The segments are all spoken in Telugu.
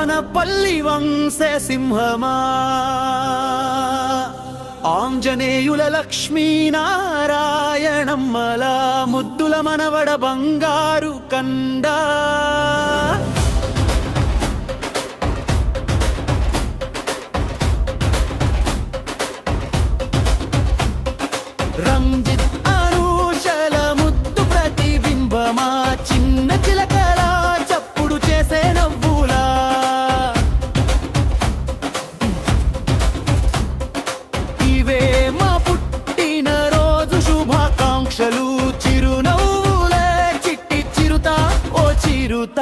పాపనపల్లి వంశే సింహమా ఆంజనేయుల లక్ష్మీనారాయణమ్మల ముద్దుల మనవడ బంగారు కండా రంజిత్ అనూషల ముద్దు ప్రతిబింబమా చిన్న చిలకల చప్పుడు చేసే నవ్వులా ఇవే మా పుట్టిన రోజు శుభాకాంక్షలు చిరునవ్వులే చిట్టి చిరుత ఓ చిరుత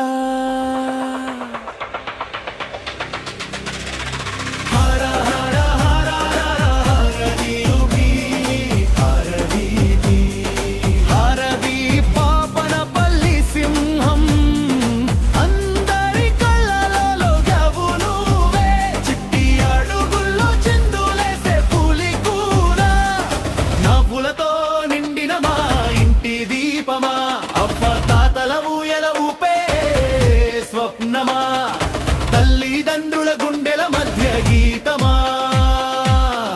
స్వప్నమా తల్లిదండ్రుల గుండెల మధ్య గీతమా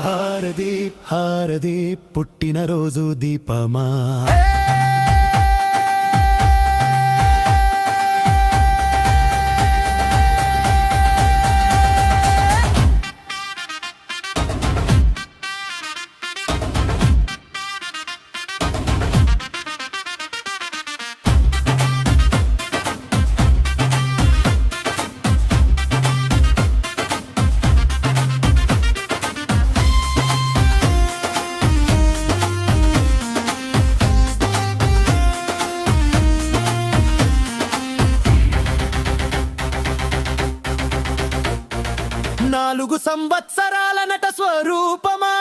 హారదీప్ హారదీప్ పుట్టినరోజు దీపమా నాలుగు సంవత్సరాల నట స్వరూపమా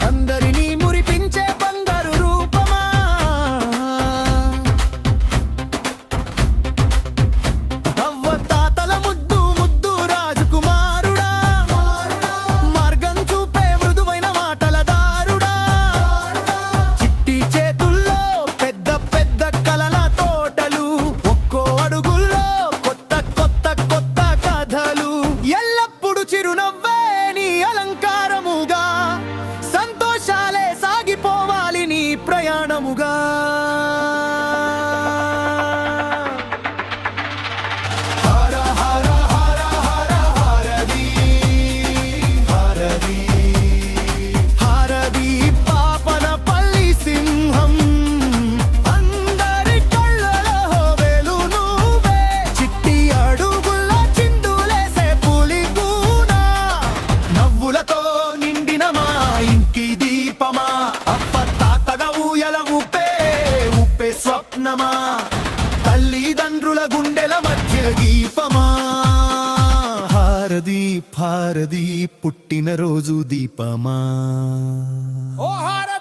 అందరినీ మురిపించే బంగారు రూపమా అవ్వ తాతల ముద్దు ముద్దు రాజకుమారుడా మార్గం చూపే మృదువైన మాటల దారుడా చిట్టి చేతుల్లో పెద్ద పెద్ద కలల తోటలు అడుగుల్లో కొత్త కొత్త కొత్త కథలు ఎల్లప్పుడు చిరునవ్వే నీ అలంకారముగా సంతోషాలే సాగిపోవాలి నీ ప్రయాణముగా హర హర హర హర హరది హరది హరది పాపనపల్లి సింహం స్వప్నమా తల్లిదండ్రుల గుండెల మధ్య దీపమా హారదీప్ హారదీప్ పుట్టినరోజు దీపమా ఓ హారదీప్